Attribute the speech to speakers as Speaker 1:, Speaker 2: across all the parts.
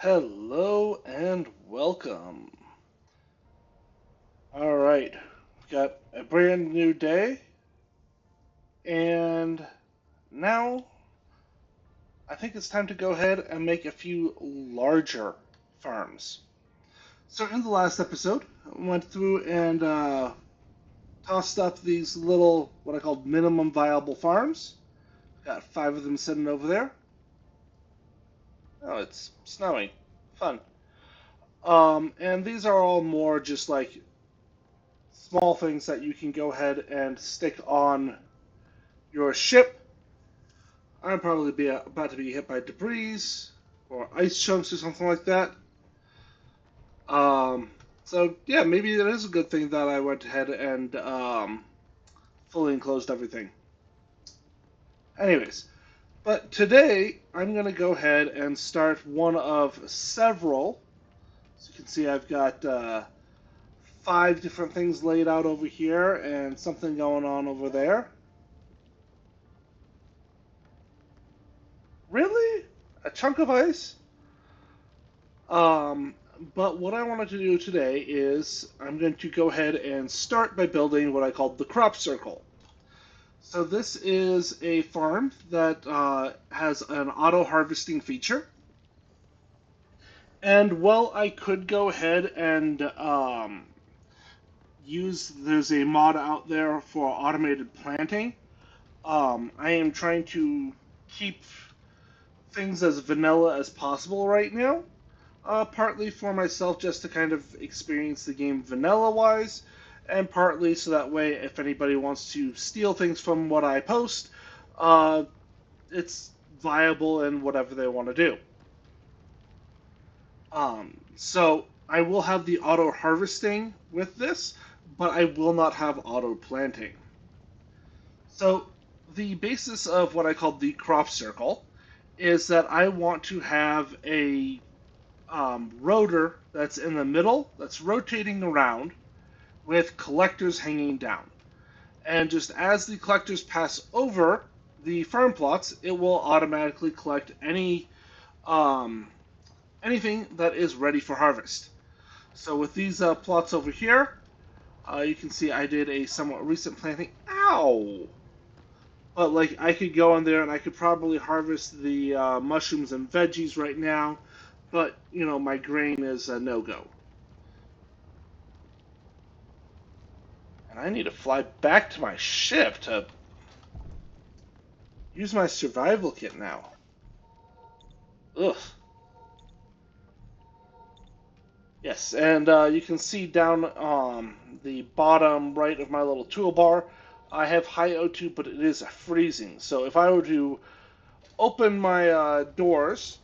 Speaker 1: Hello and welcome. All right, we've got a brand new day, and now I think it's time to go ahead and make a few larger farms. So, in the last episode, I went through and tossed up these little, what I called minimum viable farms. Got five of them sitting over there. Oh, it's snowing. Fun. And these are all more just like small things that you can go ahead and stick on your ship. I'm probably about to be hit by debris or ice chunks or something like that. So yeah, maybe it is a good thing that I went ahead and fully enclosed everything. Anyways, but today I'm going to go ahead and start one of several. So you can see I've got five different things laid out over here and something going on over there. Really? A chunk of ice? Um, but what I wanted to do today is I'm going to go ahead and start by building what I call the crop circle. So this is a farm that has an auto harvesting feature. And while I could go ahead and there's a mod out there for automated planting. I am trying to keep things as vanilla as possible right now. Partly for myself just to kind of experience the game vanilla wise, and partly so that way if anybody wants to steal things from what I post, uh, it's viable in whatever they want to do. So I will have the auto harvesting with this, but I will not have auto planting. So the basis of what I call the crop circle is that I want to have a rotor that's in the middle that's rotating around with collectors hanging down. And just as the collectors pass over the farm plots, it will automatically collect um, anything that is ready for harvest. So with these plots over here, you can see I did a somewhat recent planting. Ow! But like I could go in there and I could probably harvest the mushrooms and veggies right now, but my grain is a no go. And I need to fly back to my ship to use my survival kit now. Ugh. Yes, and you can see down the bottom right of my little toolbar, I have high O2, but it is freezing. So if I were to open my doors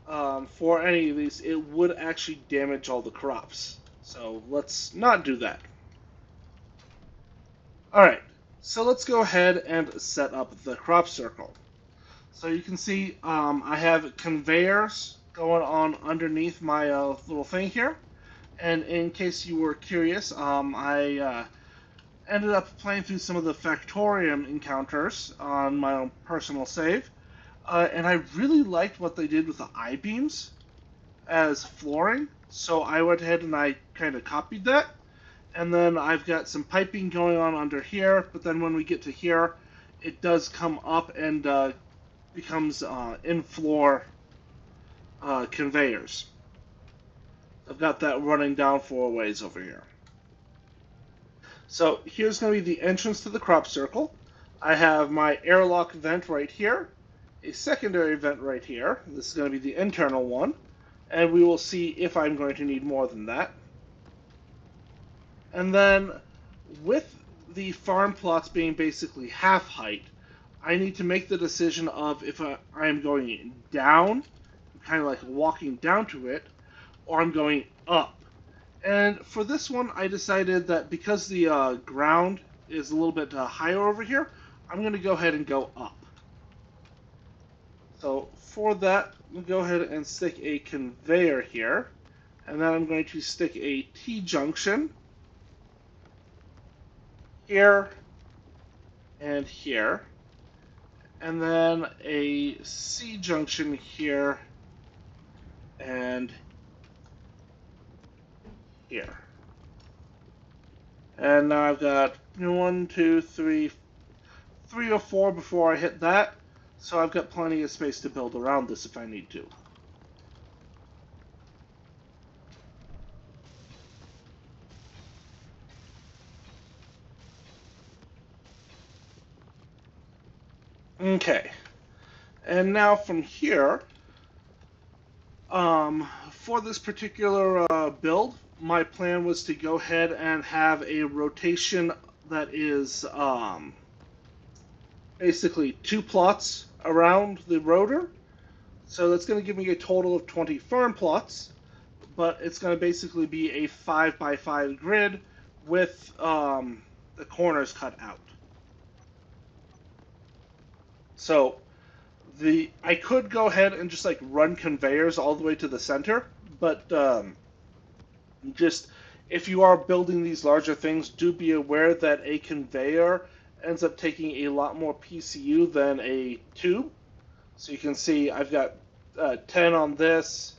Speaker 1: for any of these, it would actually damage all the crops. So let's not do that. Alright, so let's go ahead and set up the crop circle. So you can see I have conveyors going on underneath my little thing here. And in case you were curious, I ended up playing through some of the Factorium encounters on my own personal save. And I really liked what they did with the I-beams as flooring. So I went ahead and I kind of copied that. And then I've got some piping going on under here. But then when we get to here, it does come up and becomes in-floor conveyors. I've got that running down four ways over here. So here's going to be the entrance to the crop circle. I have my airlock vent right here, a secondary vent right here. This is going to be the internal one, and we will see if I'm going to need more than that. And then with the farm plots being basically half height, I need to make the decision of if I am going down, kind of like walking down to it, or I'm going up. And for this one, I decided that because the ground is a little bit higher over here, I'm going to go ahead and go up. So for that, we'll go ahead and stick a conveyor here. And then I'm going to stick a T-junction here and here. And then a C-junction here and here. And now I've got 3 or 4 before I hit that. So I've got plenty of space to build around this if I need to. Okay. And now from here, for this particular build, my plan was to go ahead and have a rotation that is basically 2 plots around the rotor. So that's going to give me a total of 20 fern plots, but it's going to basically be a 5x5 grid with the corners cut out. So I could go ahead and just like run conveyors all the way to the center, but just if you are building these larger things, do be aware that a conveyor ends up taking a lot more PCU than a tube. So you can see I've got 10 on this,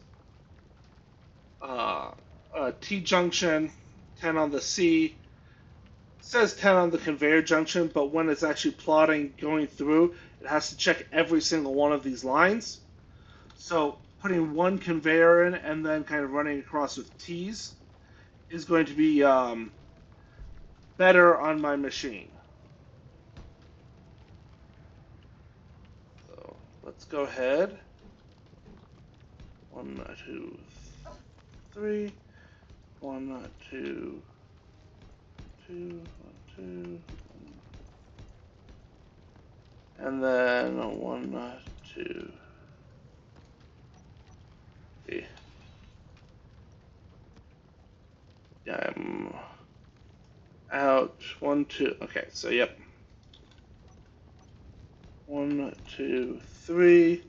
Speaker 1: T-junction, 10 on the C. It says 10 on the conveyor junction, but when it's actually plotting going through, it has to check every single one of these lines. So putting one conveyor in and then kind of running across with T's is going to be better on my machine. So let's go ahead. 1, 2, 3. 1, 2, 2, 1, 2, and then 1, 2, 3. Yeah, I'm out. 1, 2. Okay, so yep. 1, 2, 3,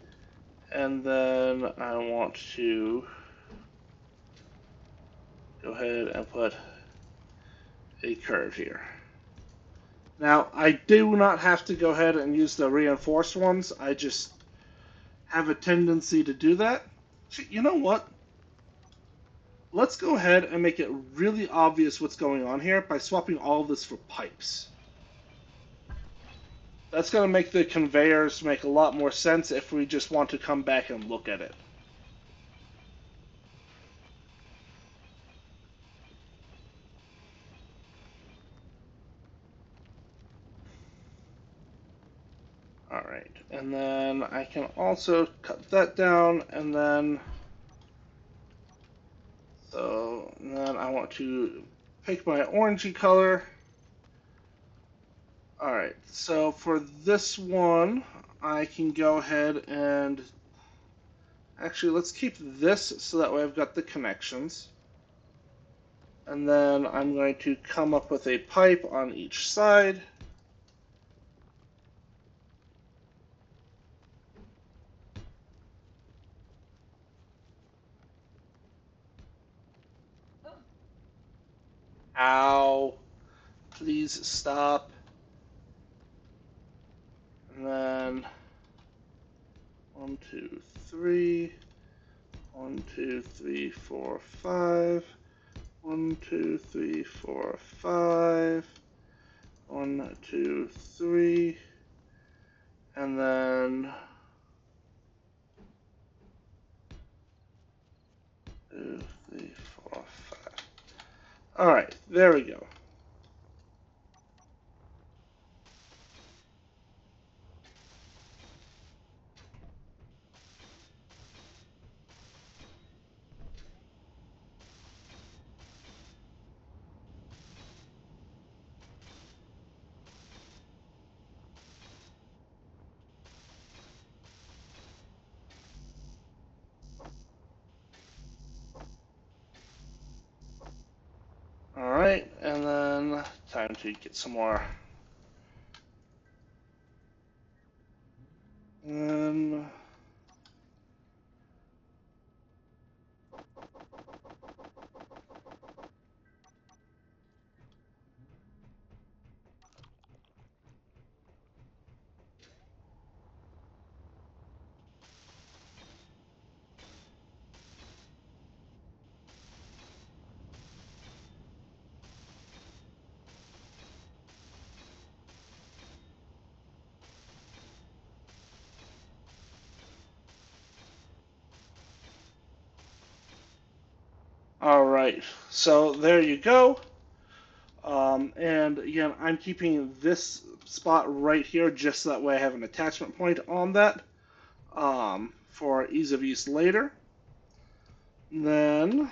Speaker 1: and then I want to go ahead and put a curve here. Now, I do not have to go ahead and use the reinforced ones. I just have a tendency to do that. You know what? Let's go ahead and make it really obvious what's going on here by swapping all of this for pipes. That's going to make the conveyors make a lot more sense if we just want to come back and look at it. Alright, and then I can also cut that down, and then I want to pick my orangey color. Alright, so for this one, I can go ahead and actually let's keep this so that way I've got the connections. And then I'm going to come up with a pipe on each side. Ow. Please stop. And then 1, 2, 3. 1, 2, 3, 4, 5. 1, 2, 3, 4, 5. 1, 2, 3. And then 2, 3, 4, 5. Alright, there we go. Alright, and then time to get some more. And All right, so there you go. And again, I'm keeping this spot right here just so that way I have an attachment point on that for ease of use later. Then,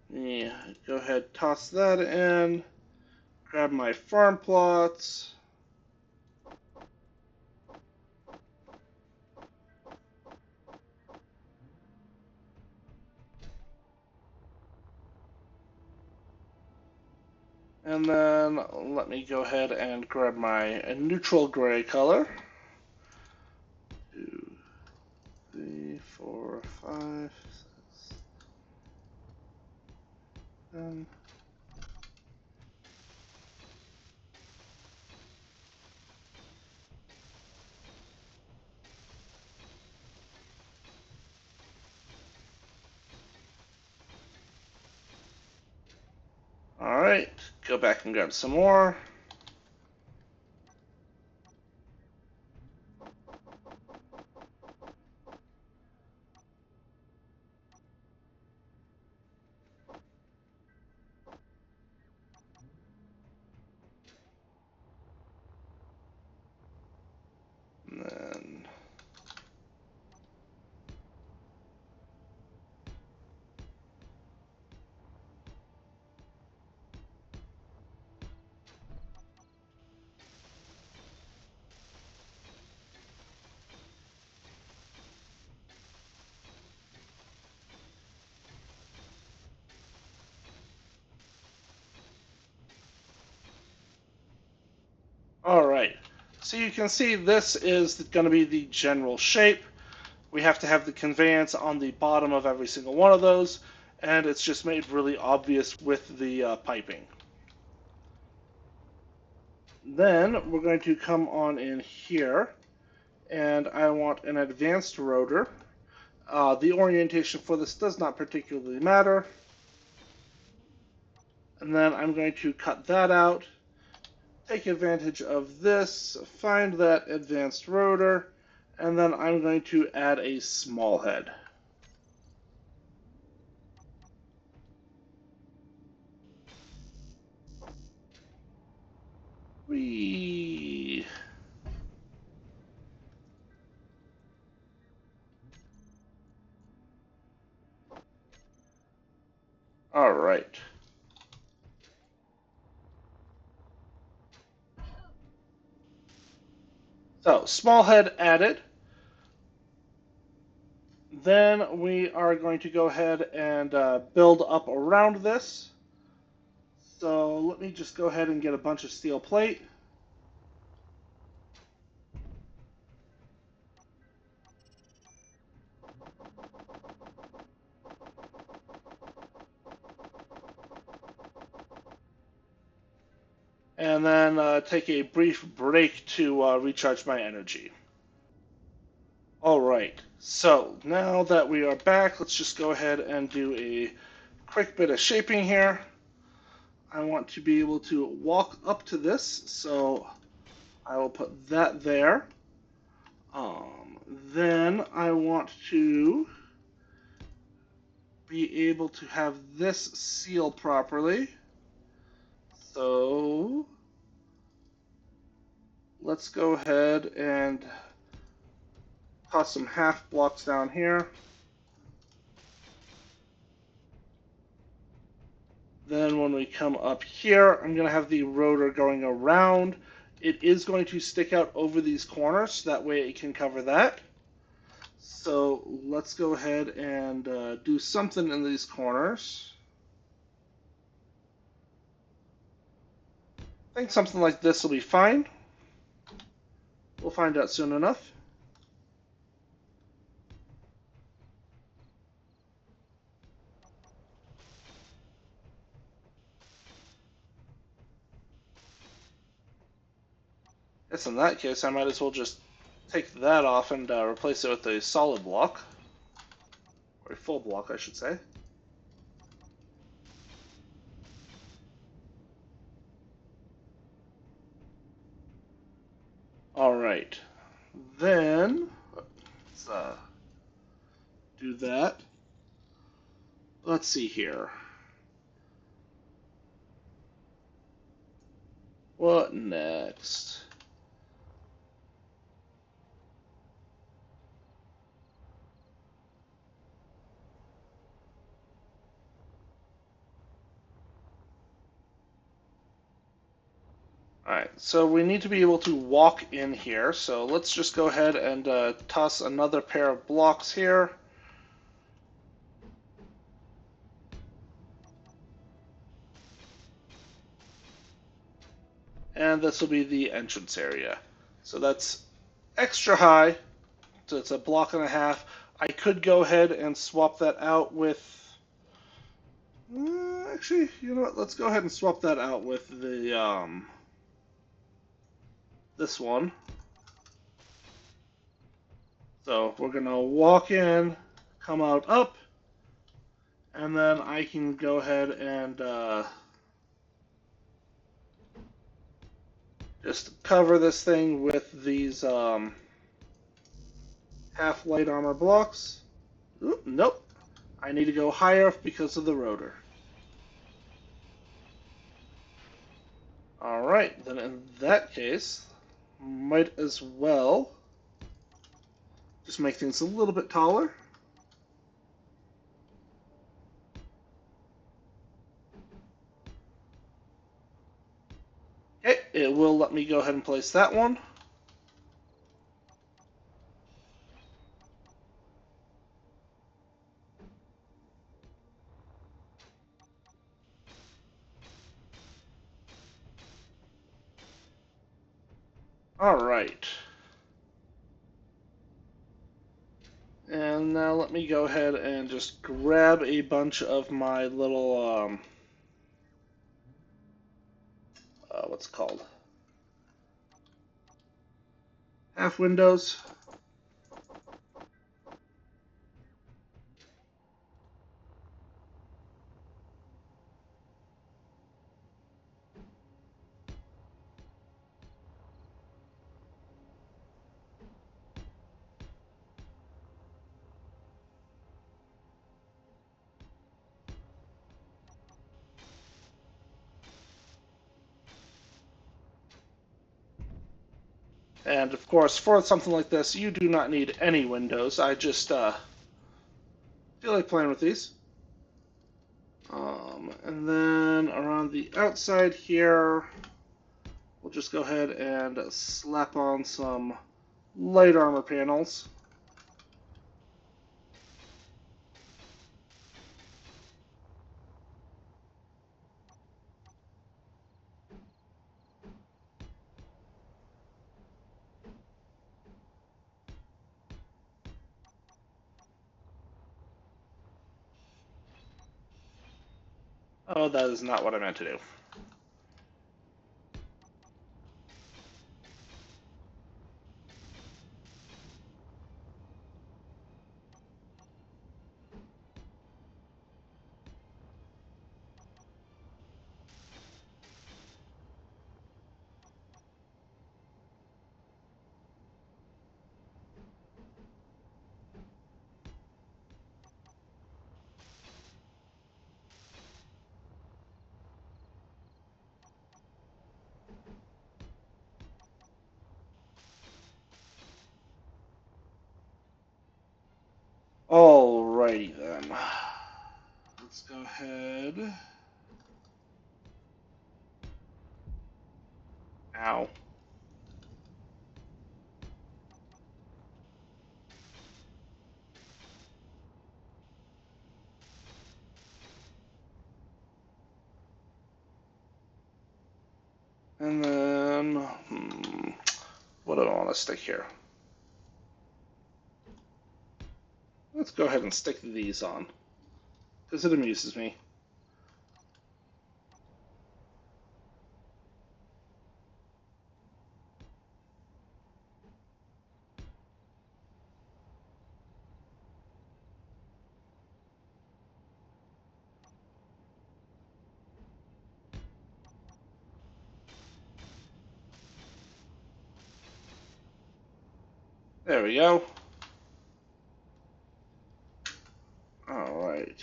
Speaker 1: yeah, go ahead, toss that in, grab my farm plots. And then let me go ahead and grab my neutral gray color. 2, 3, 4, 5, 6, 7. All right, go back and grab some more. And then all right, so you can see this is going to be the general shape. We have to have the conveyance on the bottom of every single one of those, and it's just made really obvious with the piping. Then we're going to come on in here, and I want an advanced rotor. The orientation for this does not particularly matter. And then I'm going to cut that out, take advantage of this, find that advanced rotor, and then I'm going to add a small head. Whee! All right. So, small head added. Then we are going to go ahead and build up around this. So let me just go ahead and get a bunch of steel plate. And then take a brief break to recharge my energy. All right, so now that we are back, let's just go ahead and do a quick bit of shaping here. I want to be able to walk up to this, so I will put that there. Then I want to be able to have this seal properly. So let's go ahead and toss some half blocks down here. Then when we come up here, I'm going to have the rotor going around. It is going to stick out over these corners, so that way it can cover that. So let's go ahead and do something in these corners. I think something like this will be fine. We'll find out soon enough. Guess in that case, I might as well just take that off and replace it with a solid block. Or a full block, I should say. Alright. Then, let's do that. let's see here. What next? Alright, so we need to be able to walk in here, so let's just go ahead and toss another pair of blocks here. And this will be the entrance area. So that's extra high, so it's a block and a half. I could go ahead and swap that out with... actually, you know what, let's go ahead and swap that out with the, this one. So we're gonna walk in, come out up, and then I can go ahead and just cover this thing with these half light armor blocks. Ooh, nope. I need to go higher because of the rotor. Alright, then in that case, might as well just make things a little bit taller. Okay, it will let me go ahead and place that one. Alright. And now let me go ahead and just grab a bunch of my little, what's it called? Half windows. And of course, for something like this, you do not need any windows. I just feel like playing with these. And then around the outside here, we'll just go ahead and slap on some light armor panels. Oh, that is not what I meant to do. Alrighty then. Let's go ahead. Ow. And then, what do I want to stick here? Let's go ahead and stick these on, because it amuses me. There we go. Alright.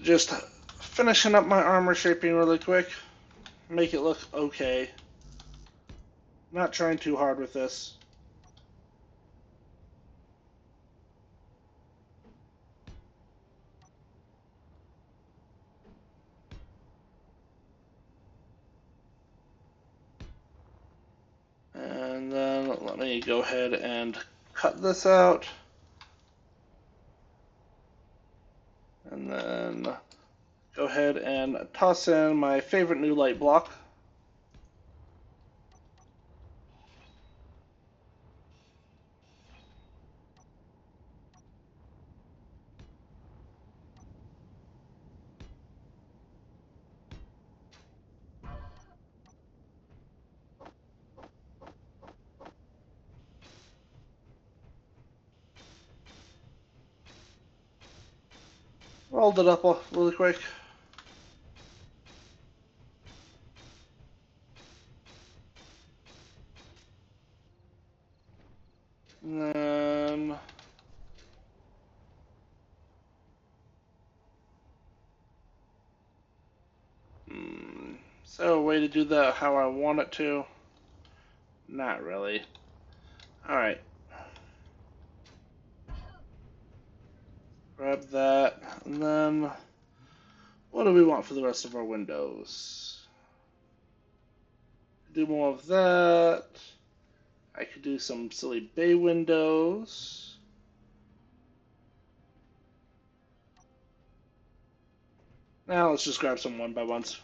Speaker 1: Just finishing up my armor shaping really quick. Make it look okay. Not trying too hard with this. And then let me go ahead and cut this out. And then go ahead and toss in my favorite new light block. Rolled it up really quick. And then so a way to do that how I want it to? Not really. Alright. Grab that. And then what do we want for the rest of our windows? Do more of that. I could do some silly bay windows. Now let's just grab some one by ones.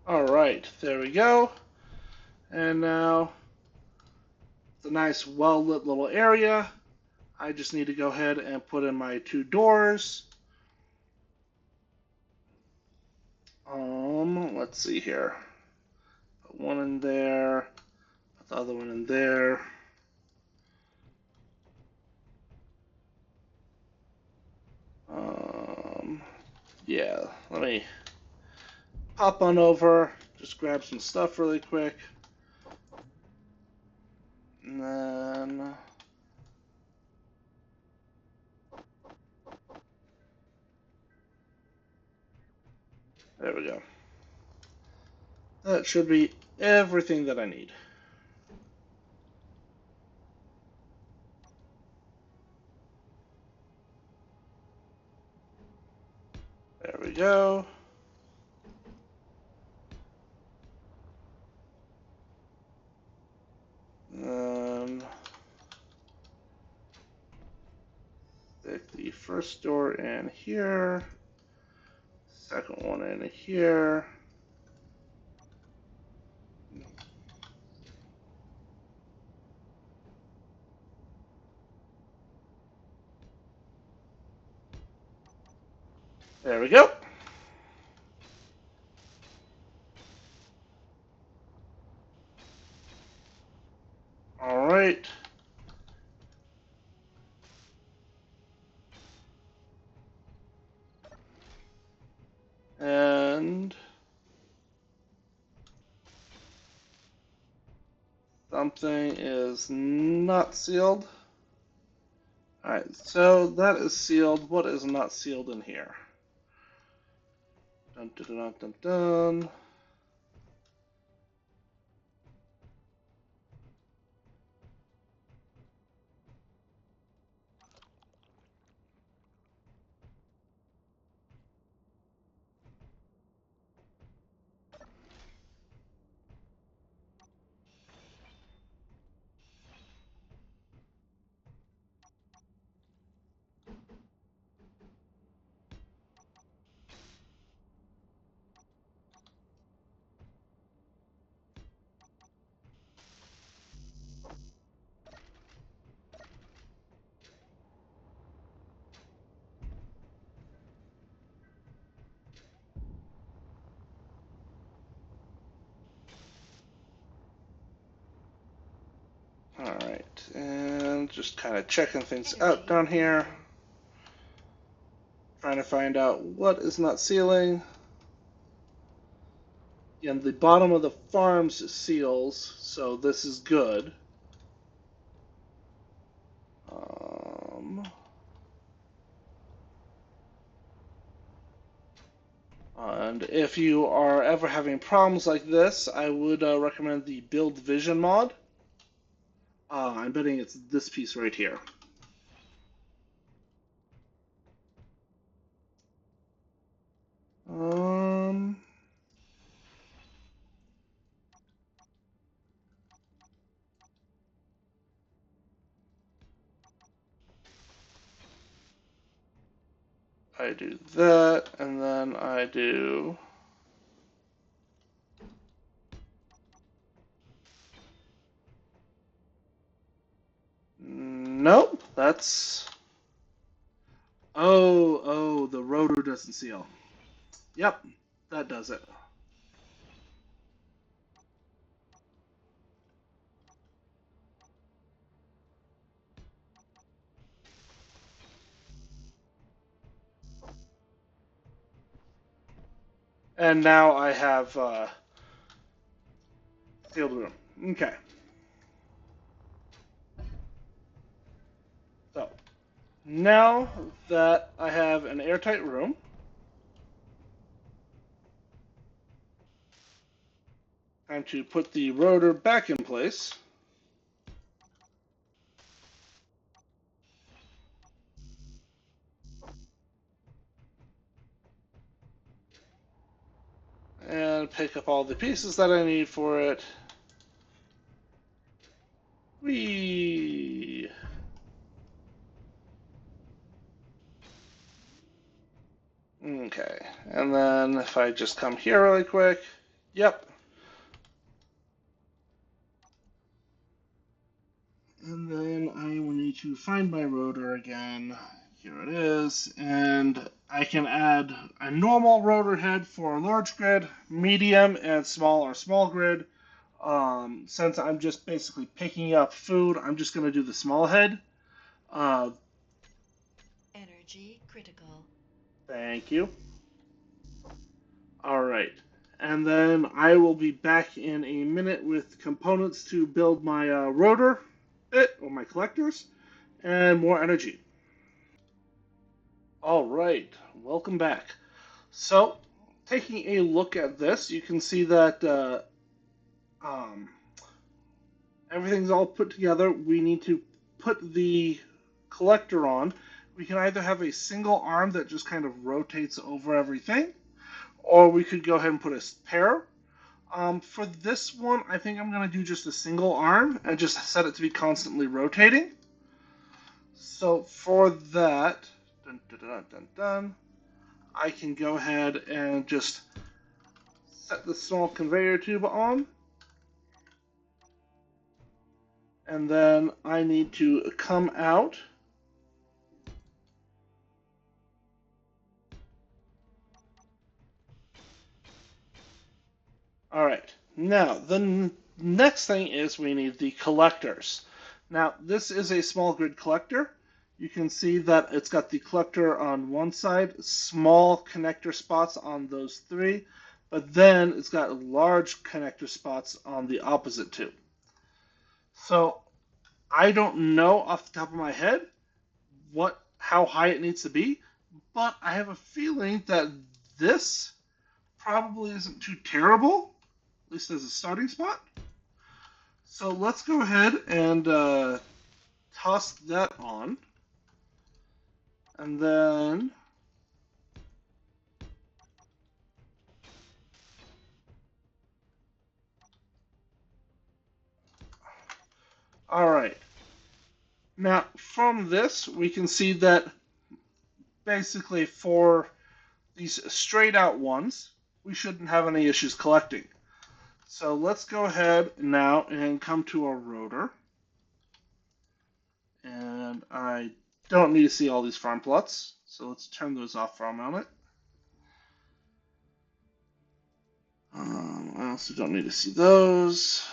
Speaker 1: Alright, there we go. And now it's a nice well-lit little area. I just need to go ahead and put in my two doors. Let's see here. Put one in there, put the other one in there. Yeah, let me pop on over, just grab some stuff really quick. And then there we go. That should be everything that I need. There we go. Stick the first door in here, second one in here. There we go. All right. And something is not sealed. Alright, so that is sealed. What is not sealed in here? Dun, dun, dun, dun, dun. Alright, and just kind of checking things out down here. Trying to find out what is not sealing. And the bottom of the farms seals, so this is good. And if you are ever having problems like this, I would recommend the Build Vision mod. I'm betting it's this piece right here. I do that, and then I do... Nope, that's... Oh, the rotor doesn't seal. Yep, that does it. And now I have sealed room. Okay. So, now that I have an airtight room, time to put the rotor back in place. And pick up all the pieces that I need for it. Whee! Okay, and then if I just come here really quick, yep. And then I will need to find my rotor again. Here it is, and I can add a normal rotor head for a large grid, medium, and small or small grid. Since I'm just basically picking up food, I'm just going to do the small head.
Speaker 2: Energy critical.
Speaker 1: Thank you. All right. And then I will be back in a minute with components to build my rotor bit, or my collectors, and more energy. All right. Welcome back. So, taking a look at this, you can see that um, everything's all put together. We need to put the collector on. We can either have a single arm that just kind of rotates over everything, or we could go ahead and put a pair. For this one, I think I'm going to do just a single arm and just set it to be constantly rotating. So for that, dun, dun, dun, dun, dun, I can go ahead and just set the small conveyor tube on. And then I need to come out. All right. Now, the next thing is we need the collectors. Now, this is a small grid collector. You can see that it's got the collector on one side, small connector spots on those three, but then it's got large connector spots on the opposite two. So I don't know off the top of my head how high it needs to be, but I have a feeling that this probably isn't too terrible, at least as a starting spot. So let's go ahead and toss that on. And then all right. Now, from this, we can see that basically for these straight out ones, we shouldn't have any issues collecting. So let's go ahead now and come to our rotor. And I don't need to see all these farm plots, so let's turn those off for a moment. I also don't need to see those.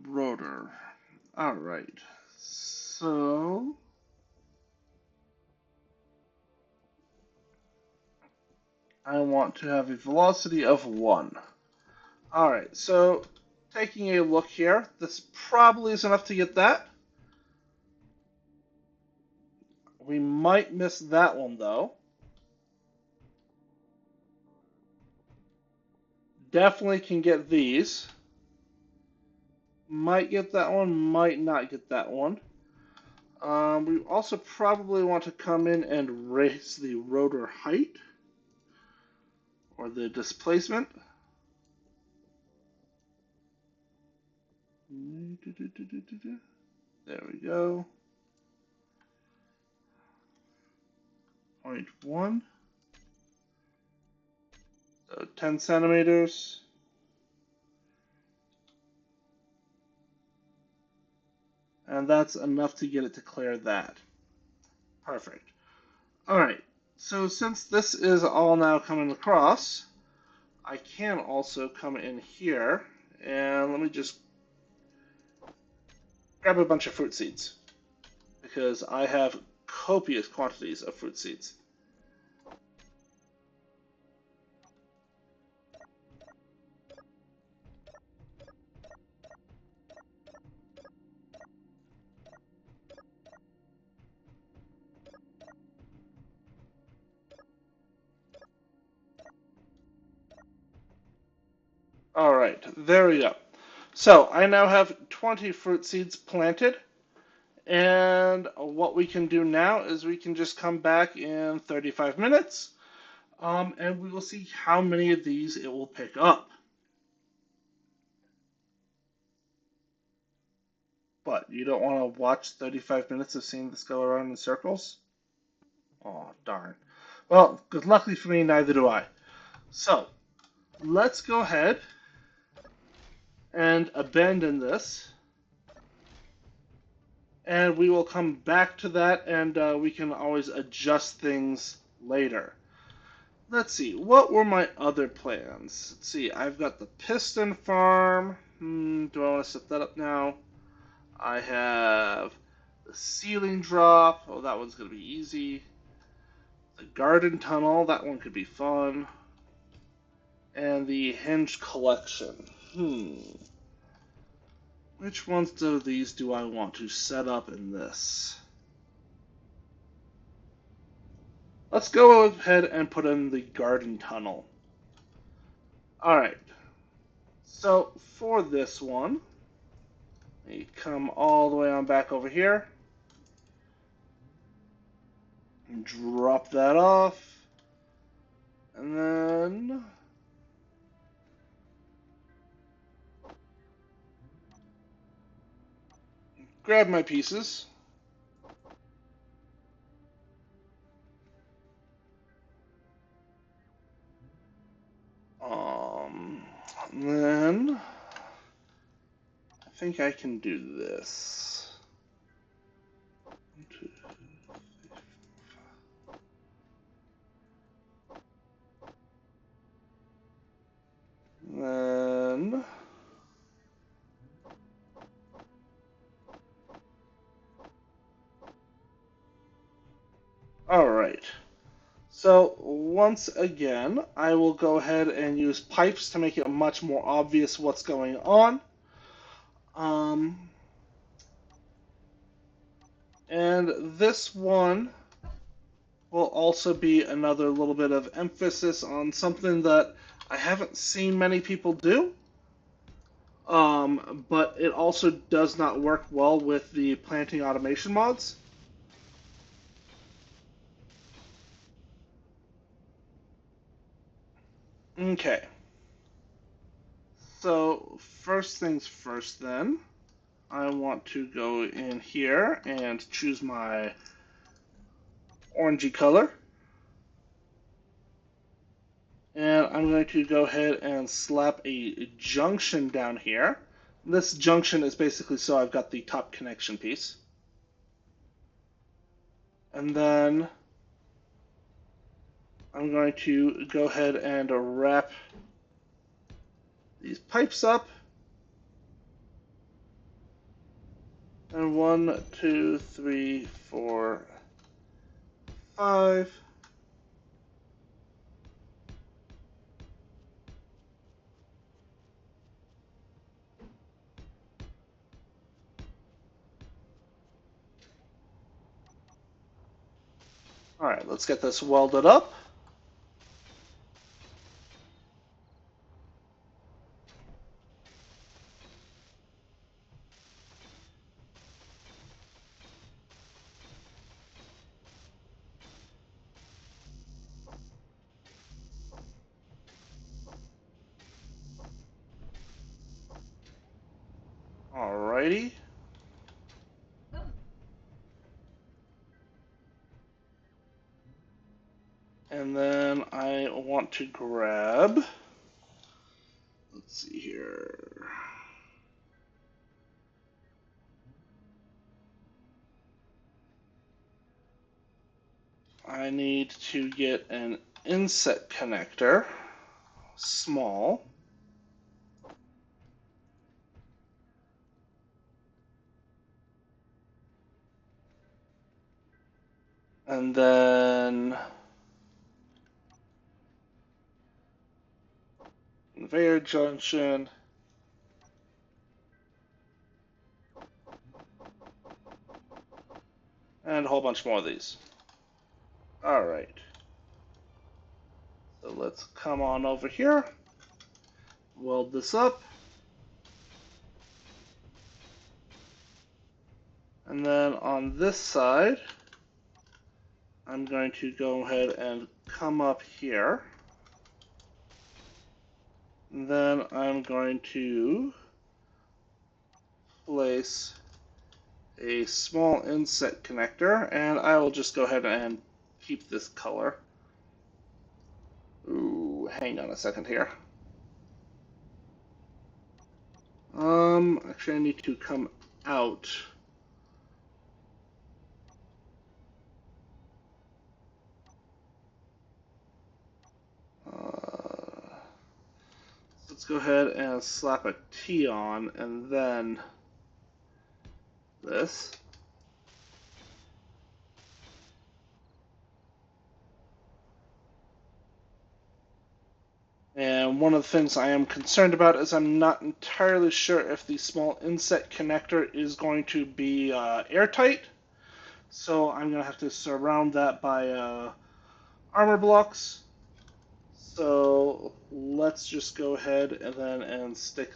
Speaker 1: Rotor. All right. So I want to have a velocity of 1. All right. So taking a look here, this probably is enough to get that. We might miss that one though. Definitely can get these. Might get that one, might not get that one. We also probably want to come in and raise the rotor height or the displacement. There we go. 0.1. So 10 centimeters. And that's enough to get it to clear that. Perfect. Alright, so since this is all now coming across, I can also come in here and let me just grab a bunch of fruit seeds because I have copious quantities of fruit seeds. All right, there we go. So I now have 20 fruit seeds planted. And what we can do now is we can just come back in 35 minutes and we will see how many of these it will pick up. But you don't want to watch 35 minutes of seeing this go around in circles? Oh, darn. Well, good luckily for me, neither do I. So, let's go ahead and abandon this. And we will come back to that and we can always adjust things later. Let's see, what were my other plans? Let's see, I've got the piston farm. Do I want to set that up now? I have the ceiling drop. Oh, that one's going to be easy. The garden tunnel, that one could be fun. And the hinge collection. Which ones of these do I want to set up in this? Let's go ahead and put in the garden tunnel. Alright. So, for this one, you come all the way on back over here. And drop that off. And then grab my pieces. And then I think I can do this. 1, 2, 3, 4, 5. Then alright. So once again, I will go ahead and use pipes to make it much more obvious what's going on. And this one will also be another little bit of emphasis on something that I haven't seen many people do. But it also does not work well with the planting automation mods. Okay. So first things first then, I want to go in here and choose my orangey color. And I'm going to go ahead and slap a junction down here. This junction is basically so I've got the top connection piece. And then I'm going to go ahead and wrap these pipes up. And 1, 2, 3, 4, 5. Alright, let's get this welded up. Alrighty. And then I want to grab, let's see here. I need to get an inset connector, small. And then conveyor junction. And a whole bunch more of these. Alright. So let's come on over here. Weld this up. And then on this side, I'm going to go ahead and come up here. And then I'm going to place a small inset connector, and I will just go ahead and keep this color. Ooh, hang on a second here. Actually I need to come out. Let's go ahead and slap a T on, and then this. And one of the things I am concerned about is I'm not entirely sure if the small inset connector is going to be airtight. So I'm going to have to surround that by armor blocks. So let's just go ahead and stick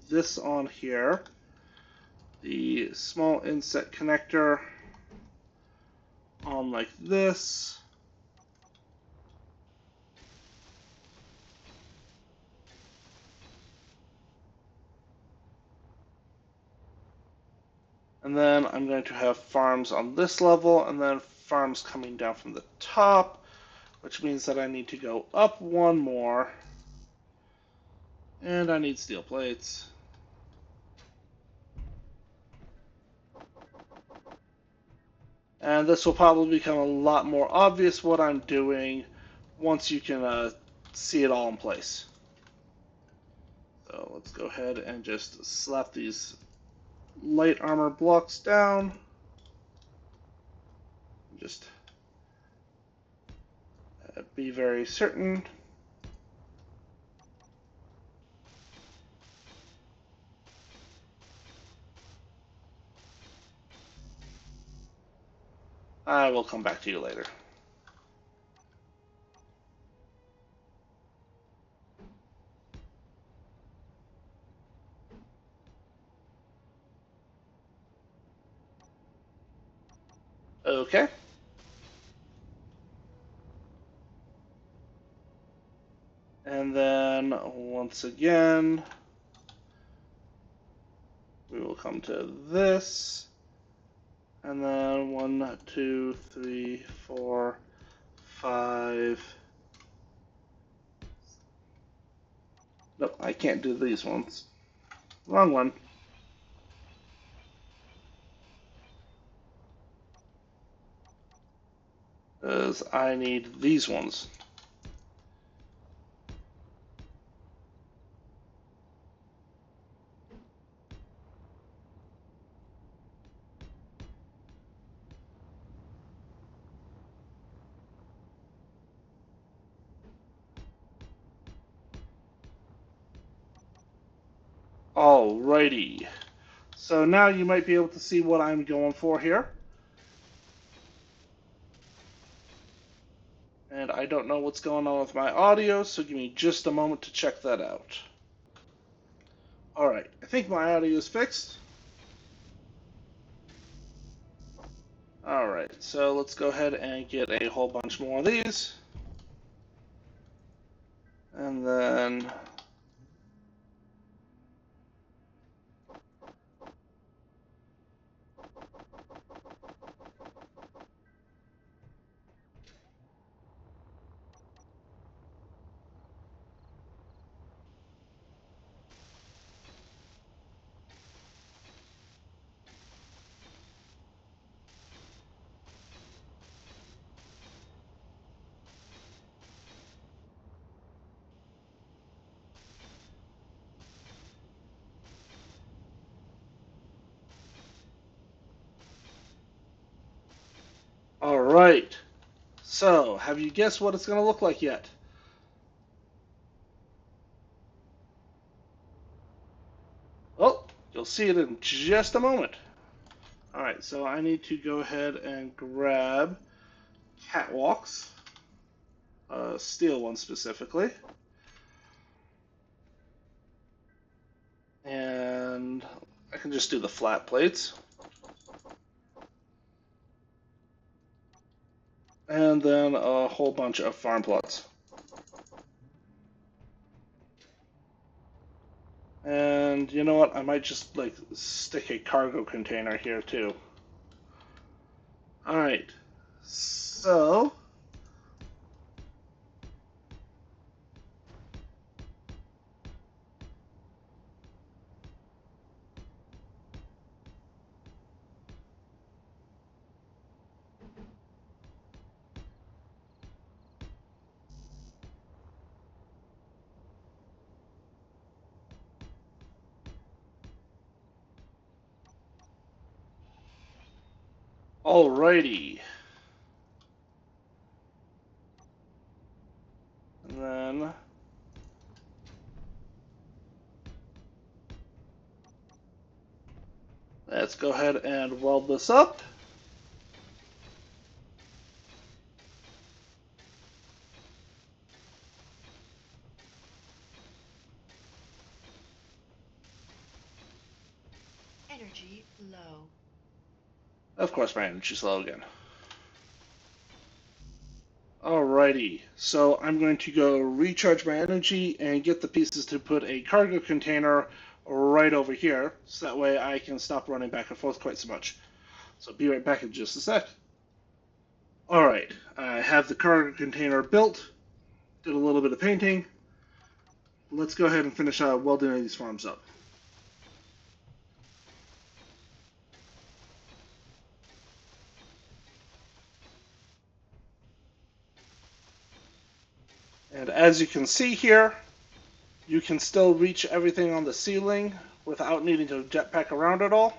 Speaker 1: this on here. The small inset connector on like this. And then I'm going to have farms on this level, and then farms coming down from the top, which means that I need to go up one more. And I need steel plates. And this will probably become a lot more obvious what I'm doing once you can see it all in place. So let's go ahead and just slap these light armor blocks down. Just be very certain. I will come back to you later. Okay. And then once again, we will come to this. And then 1, 2, 3, 4, 5. Nope, I can't do these ones. Wrong one. Because I need these ones. Alrighty. So now you might be able to see what I'm going for here. And I don't know what's going on with my audio, so give me just a moment to check that out. Alright, I think my audio is fixed. Alright, so let's go ahead and get a whole bunch more of these. And then... Alright, so have you guessed what it's going to look like yet? Well, you'll see it in just a moment. Alright, so I need to go ahead and grab catwalks, steel one specifically, and I can just do the flat plates. And then a whole bunch of farm plots. And you know what? I might just like stick a cargo container here too. Alright. So alrighty. And then let's go ahead and weld this up.
Speaker 2: Energy low.
Speaker 1: Of course, my energy's low again. Alrighty, so I'm going to go recharge my energy and get the pieces to put a cargo container right over here, so that way I can stop running back and forth quite so much. So be right back in just a sec. Alright, I have the cargo container built, did a little bit of painting. Let's go ahead and finish welding these farms up. And as you can see here, you can still reach everything on the ceiling without needing to jetpack around at all.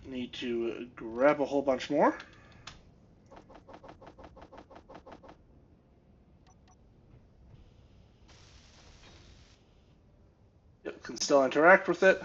Speaker 1: Need to grab a whole bunch more. Yep, can still interact with it.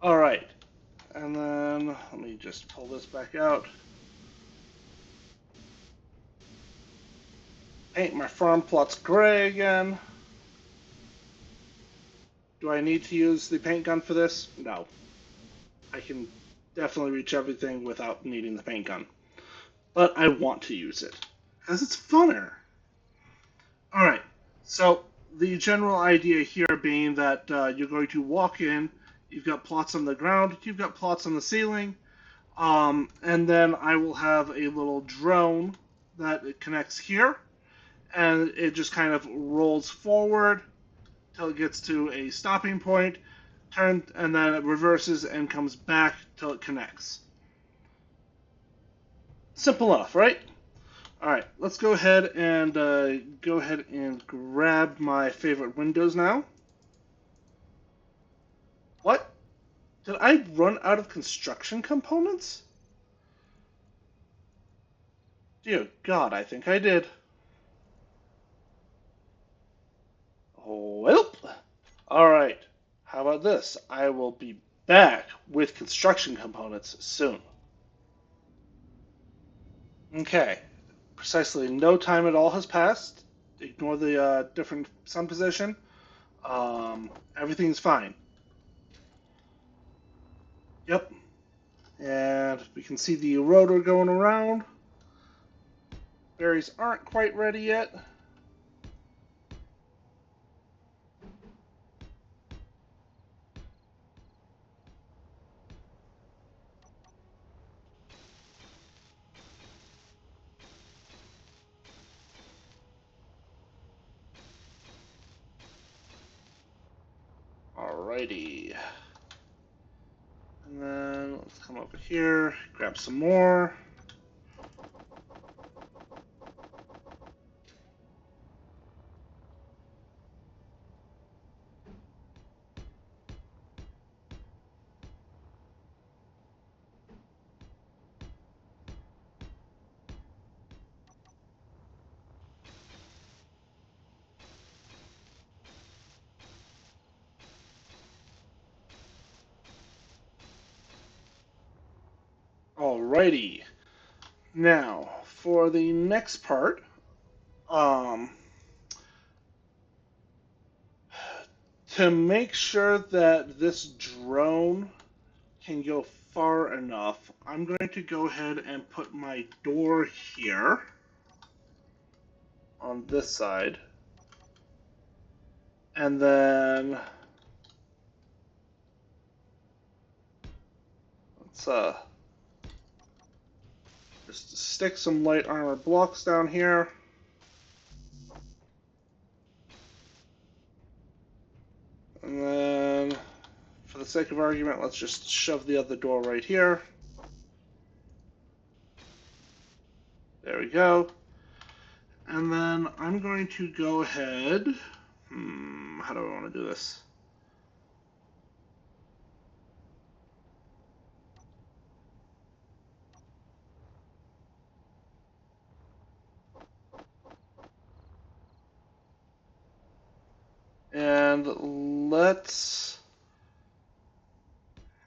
Speaker 1: All right, and then let me just pull this back out. Paint my farm plots gray again. Do I need to use the paint gun for this? No. I can definitely reach everything without needing the paint gun. But I want to use it, because it's funner. Alright, so the general idea here being that you're going to walk in, you've got plots on the ground, you've got plots on the ceiling, and then I will have a little drone that it connects here, and it just kind of rolls forward till it gets to a stopping point, and then it reverses and comes back till it connects. Simple enough, right? All right, let's go ahead and grab my favorite windows now. What? Did I run out of construction components? Dear God, I think I did. Well, all right. How about this? I will be back with construction components soon. Okay. Precisely no time at all has passed. Ignore the different sun position. Everything's fine. Yep. And we can see the rotor going around. Berries aren't quite ready yet. Alrighty. And then let's come over here, grab some more. Alrighty. Now, for the next part, to make sure that this drone can go far enough, I'm going to go ahead and put my door here on this side. And then let's just stick some light armor blocks down here. And then, for the sake of argument, let's just shove the other door right here. There we go. And then I'm going to go ahead. How do I want to do this? And let's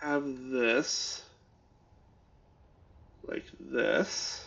Speaker 1: have this like this.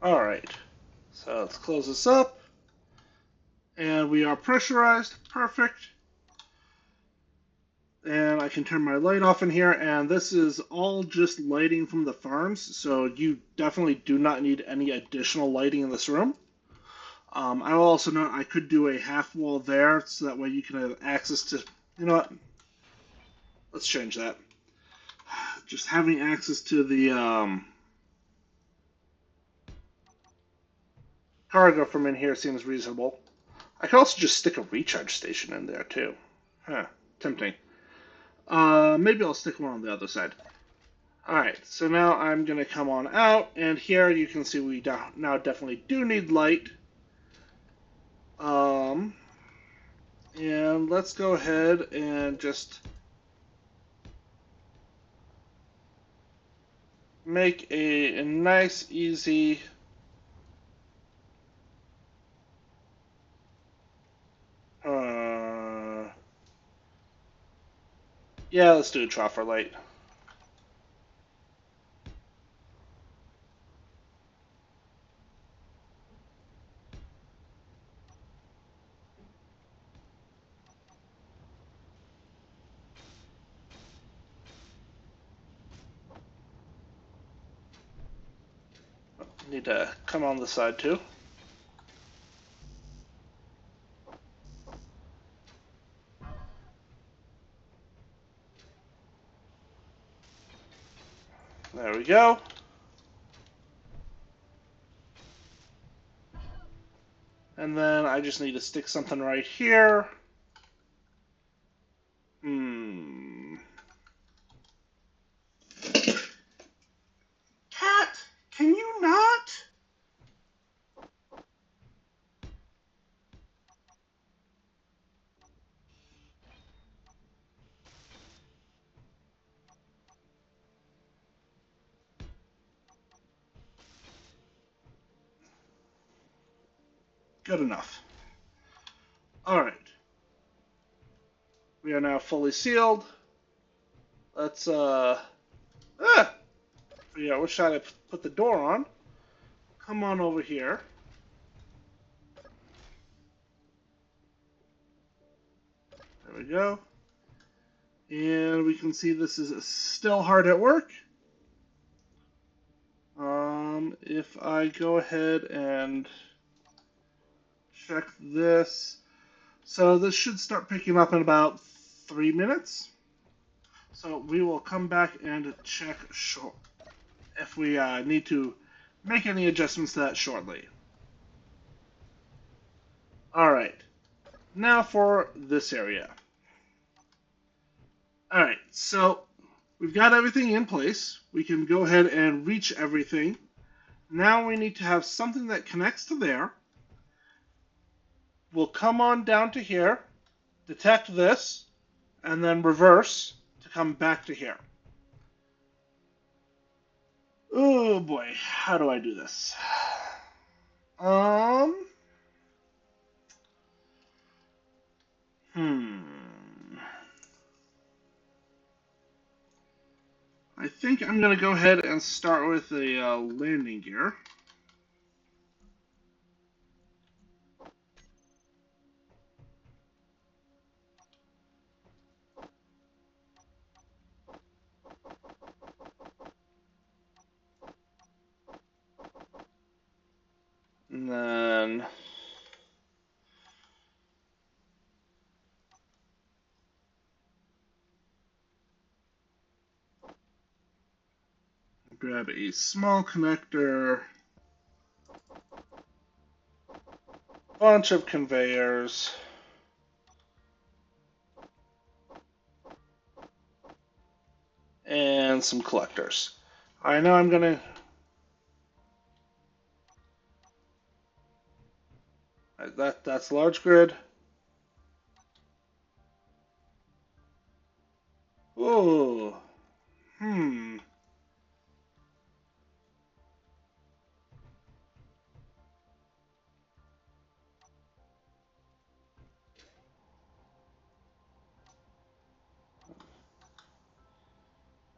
Speaker 1: All right, so let's close this up. And we are pressurized, perfect. And I can turn my light off in here, and this is all just lighting from the farms, so you definitely do not need any additional lighting in this room. I will also note I could do a half wall there, so that way you can have access to. You know what? Let's change that. Just having access to the cargo from in here seems reasonable. I could also just stick a recharge station in there too. Huh, tempting. Maybe I'll stick one on the other side. Alright, so now I'm going to come on out, and here you can see we now definitely do need light. And let's go ahead and just make a nice, easy yeah, let's do a trough for light. Need to come on the side too. There we go. And then I just need to stick something right here. Cat, can you not? Good enough. Alright. We are now fully sealed. Let's, figure out which side I put the door on. Come on over here. There we go. And we can see this is still hard at work. If I go ahead and check this, so this should start picking up in about 3 minutes. So we will come back and check if we need to make any adjustments to that shortly. Alright, now for this area. Alright, so we've got everything in place. We can go ahead and reach everything. Now we need to have something that connects to there. We'll come on down to here, detect this, and then reverse to come back to here. Oh boy, how do I do this? I think I'm going to go ahead and start with a landing gear. And then grab a small connector, bunch of conveyors, and some collectors. I know I'm gonna. That's large grid. Oh,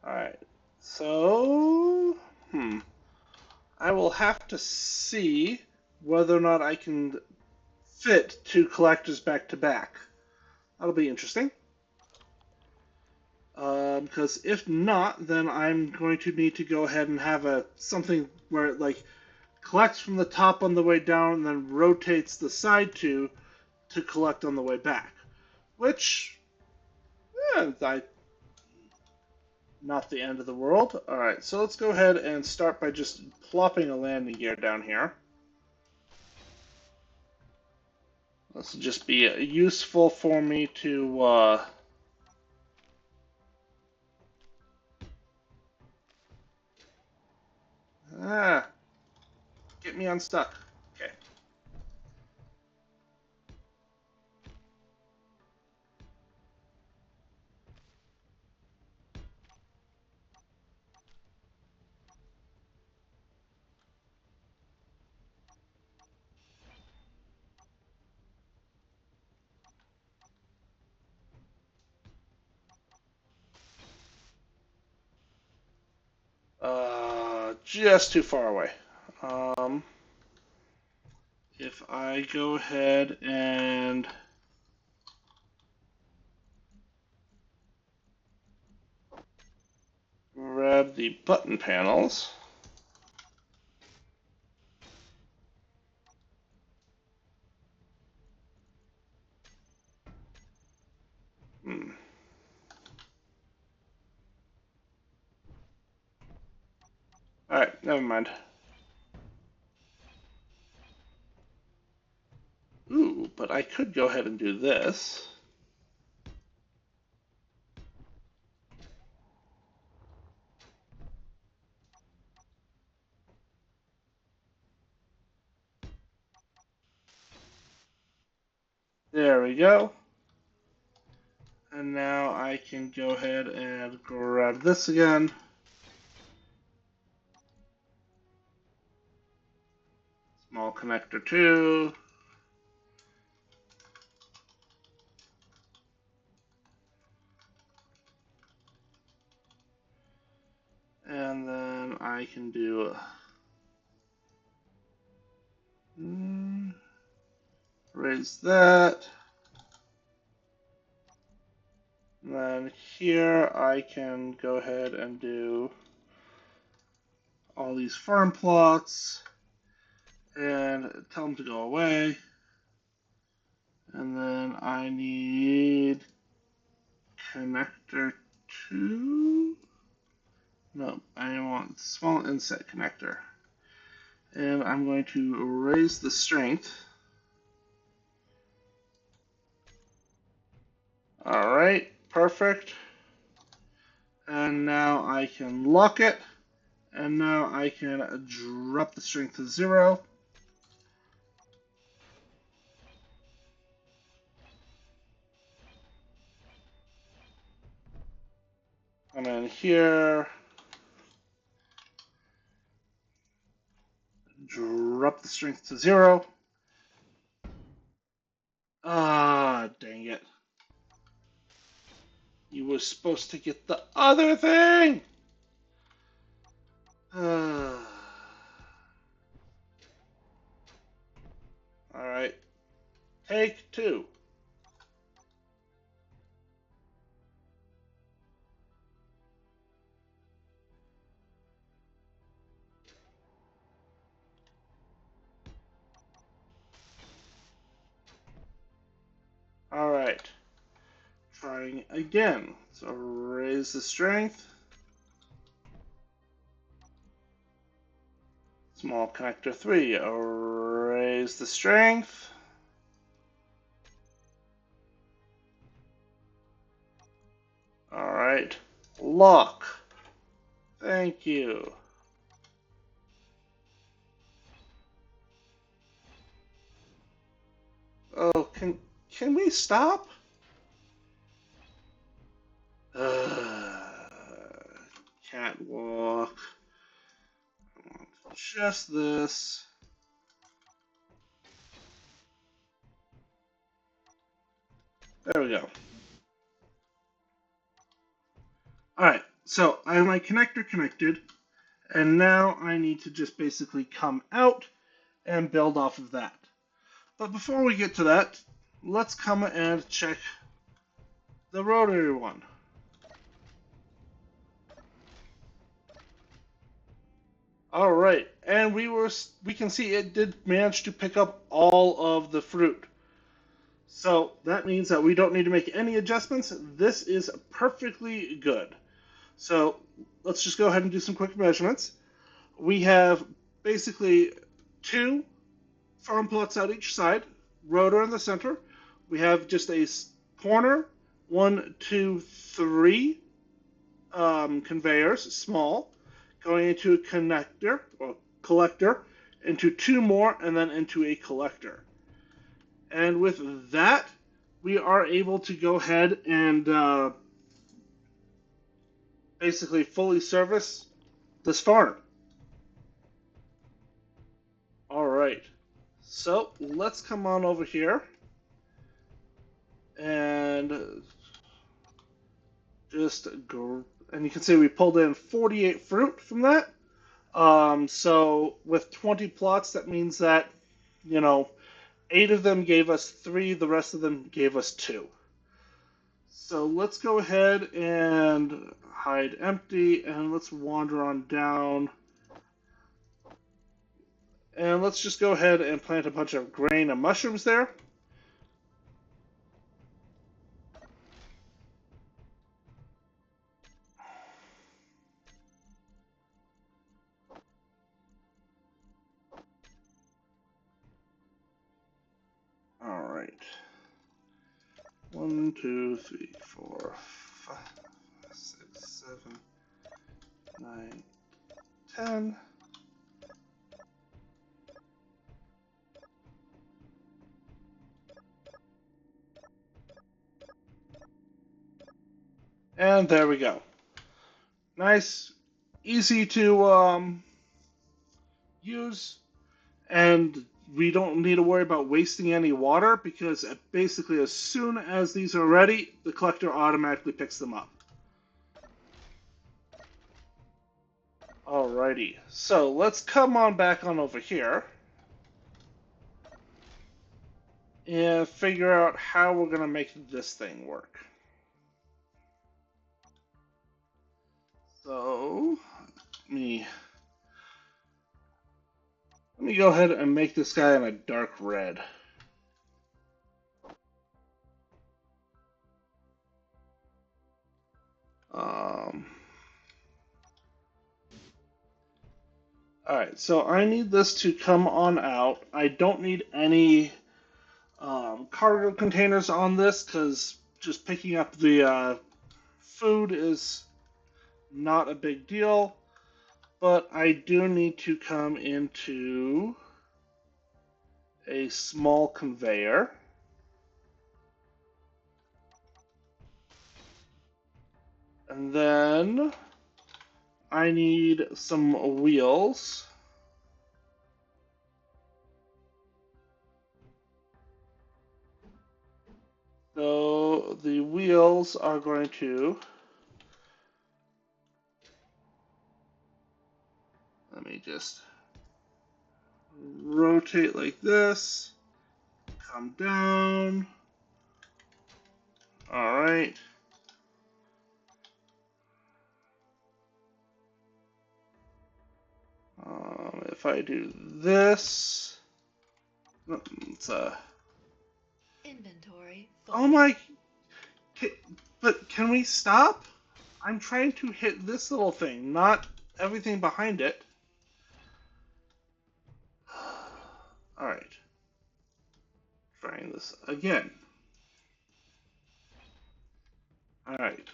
Speaker 1: Alright, so, I will have to see whether or not I can fit two collectors back to back. That'll be interesting. Because if not, then I'm going to need to go ahead and have something where it, like, collects from the top on the way down, and then rotates the side two to collect on the way back. Which, not the end of the world. Alright, so let's go ahead and start by just plopping a landing gear down here. This will just be useful for me to get me unstuck. Okay. Just too far away. If I go ahead and grab the button panels. Alright, never mind. Ooh, but I could go ahead and do this. There we go. And now I can go ahead and grab this again. Small connector 2. And then I can do raise that. And then here I can go ahead and do all these farm plots and tell them to go away. And then I need connector 2. No, I want small inset connector. And I'm going to raise the strength. Alright, perfect. And now I can lock it. And now I can drop the strength to 0. And then here, drop the strength to 0. Ah, dang it. You were supposed to get the other thing! Alright. Take 2. Alright. Trying again. So raise the strength. Small connector 3. Raise the strength. Alright. Lock. Thank you. Oh, can we stop? Catwalk. Just this. There we go. Alright, so I have my connector connected, and now I need to just basically come out and build off of that. But before we get to that, let's come and check the rotary one. All right, and we can see it did manage to pick up all of the fruit. So that means that we don't need to make any adjustments. This is perfectly good. So let's just go ahead and do some quick measurements. We have basically two farm plots out each side, rotor in the center. We have just a corner, one, two, three conveyors, small, going into a connector or collector, into two more, and then into a collector. And with that, we are able to go ahead and basically fully service this farm. All right. So let's come on over here and just go. And you can see we pulled in 48 fruit from that. So with 20 plots, that means that, you know, 8 of them gave us 3, the rest of them gave us 2. So let's go ahead and hide empty, and let's wander on down. And let's just go ahead and plant a bunch of grain and mushrooms there. All right. 1, 2, 3, 4, 5, 6, 7, 9, 10. And there we go. Nice, easy to use, and we don't need to worry about wasting any water because basically as soon as these are ready, the collector automatically picks them up. Alrighty, so let's come on back on over here and figure out how we're going to make this thing work. So, let me go ahead and make this guy in a dark red. Alright, so I need this to come on out. I don't need any cargo containers on this because just picking up the food is not a big deal. But I do need to come into a small conveyor. And then I need some wheels. So the wheels are going to, let me just rotate like this, come down. All right. If I do this, it's
Speaker 2: Inventory full.
Speaker 1: oh my, but can we stop? I'm trying to hit this little thing, not everything behind it. Alright. Trying this again. Alright.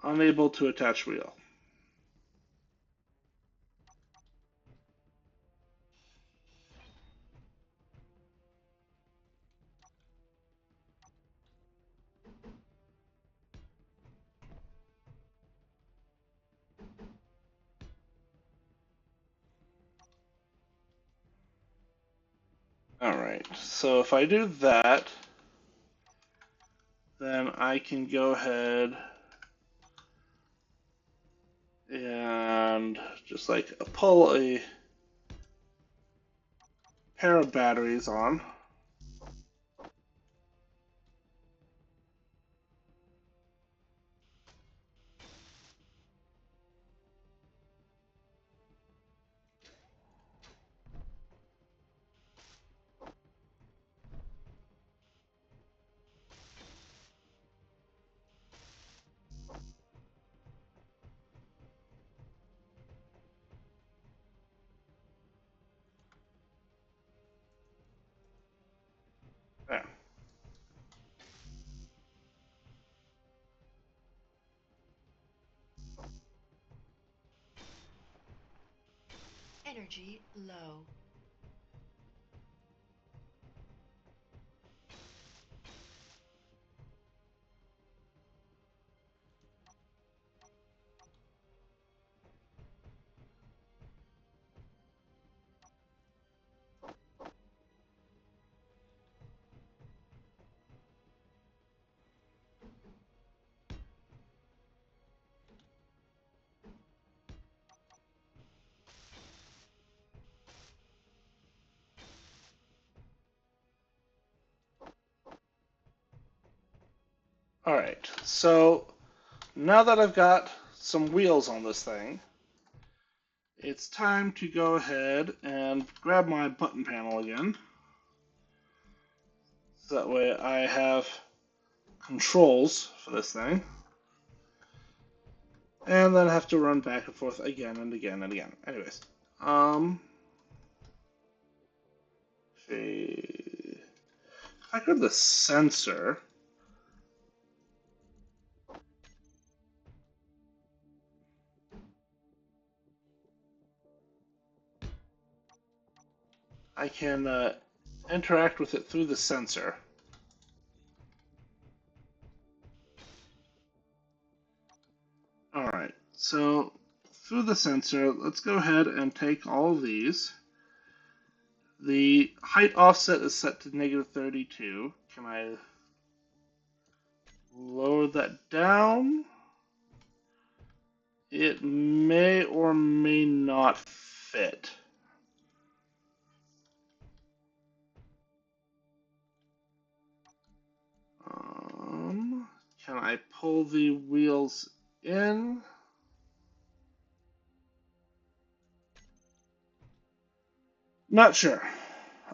Speaker 1: Unable to attach wheel. Alright, so if I do that, then I can go ahead and just like pull a pair of batteries on. There.
Speaker 2: Energy low.
Speaker 1: All right. So now that I've got some wheels on this thing, it's time to go ahead and grab my button panel again. So that way I have controls for this thing. And then have to run back and forth again and again and again. Anyways. If I grab the sensor, I can interact with it through the sensor. Alright, so through the sensor, let's go ahead and take all of these. The height offset is set to -32. Can I lower that down? It may or may not fit. Can I pull the wheels in? Not sure.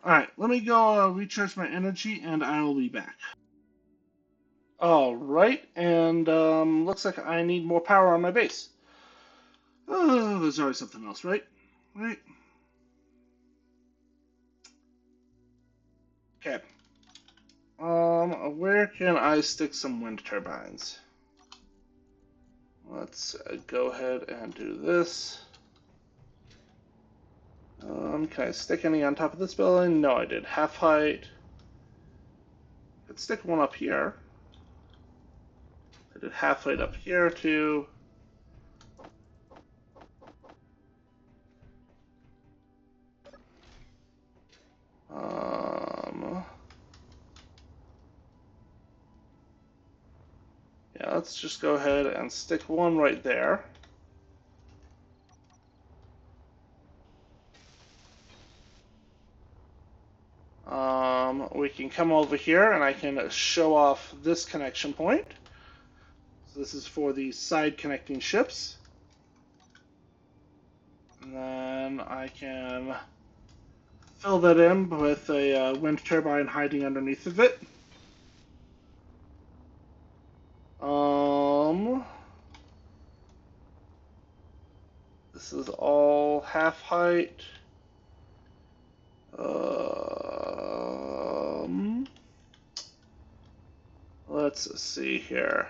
Speaker 1: Alright, let me go recharge my energy and I will be back. Alright, and looks like I need more power on my base. Oh, there's always something else, right? Right? Okay. Where can I stick some wind turbines? Let's go ahead and do this. Can I stick any on top of this building? No, I did. Half height. Could stick one up here. I did half height up here too. Yeah, let's just go ahead and stick one right there. We can come over here and I can show off this connection point. So this is for the side connecting ships. And then I can fill that in with a wind turbine hiding underneath of it. This is all half height. Let's see here.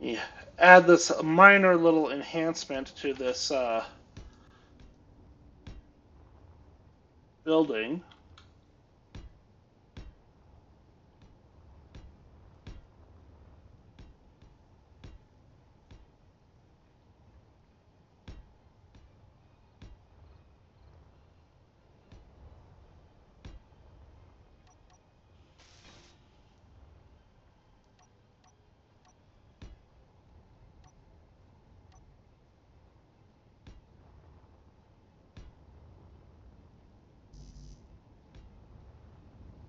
Speaker 1: Yeah, add this minor little enhancement to this building.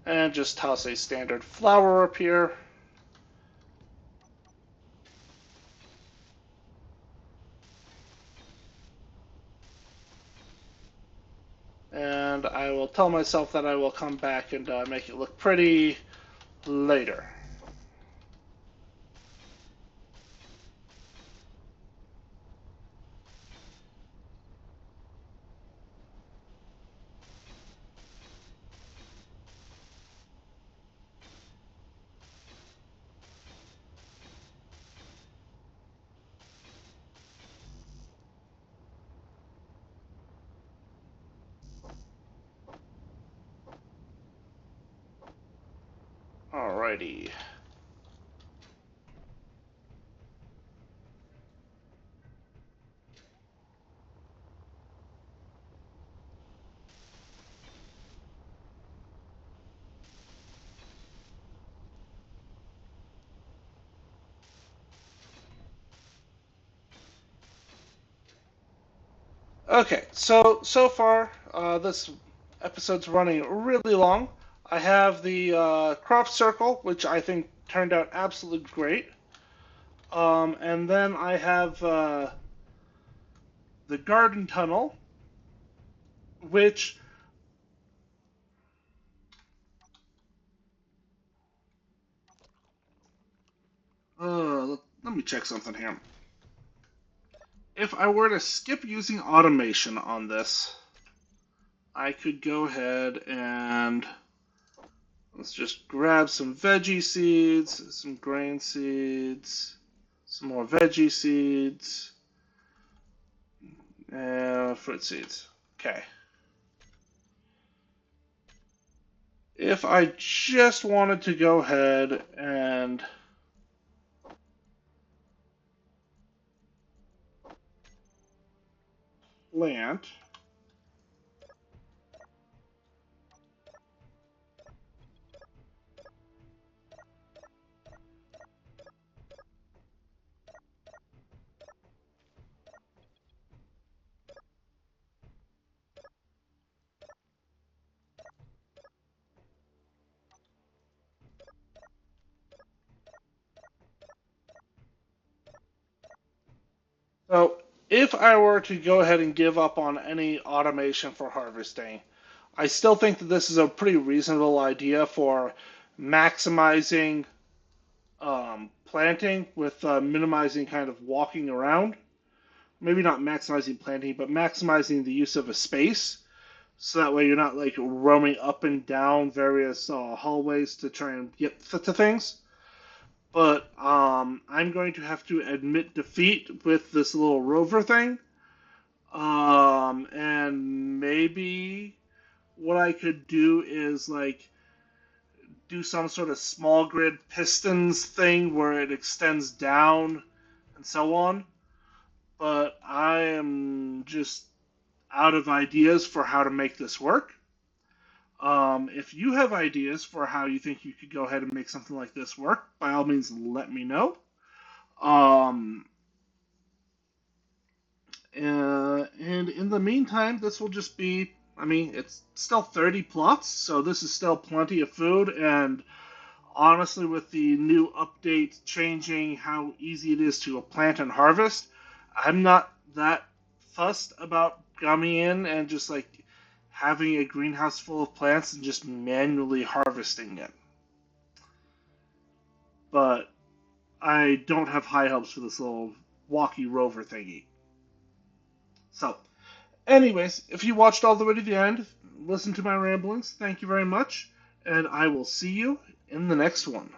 Speaker 1: And just toss a standard flower up here. tell myself that I will come back and make it look pretty later. Alrighty. Okay, so far this episode's running really long. I have the crop circle, which I think turned out absolutely great. And then I have the garden tunnel, which let me check something here. If I were to skip using automation on this, I could go ahead and let's just grab some veggie seeds, some grain seeds, some more veggie seeds, and fruit seeds. Okay. If I just wanted to go ahead and plant, so if I were to go ahead and give up on any automation for harvesting, I still think that this is a pretty reasonable idea for maximizing planting with minimizing kind of walking around. Maybe not maximizing planting, but maximizing the use of a space. So that way you're not like roaming up and down various hallways to try and get to things. But I'm going to have to admit defeat with this little rover thing. And maybe what I could do is like do some sort of small grid pistons thing where it extends down and so on. But I am just out of ideas for how to make this work. If you have ideas for how you think you could go ahead and make something like this work, by all means, let me know. Um, and in the meantime, this will just be, I mean, it's still 30 plots, so this is still plenty of food. And honestly, with the new update changing how easy it is to plant and harvest, I'm not that fussed about coming in and just like having a greenhouse full of plants and just manually harvesting it. But I don't have high hopes for this little walkie rover thingy. So, anyways, if you watched all the way to the end, listen to my ramblings, thank you very much, and I will see you in the next one.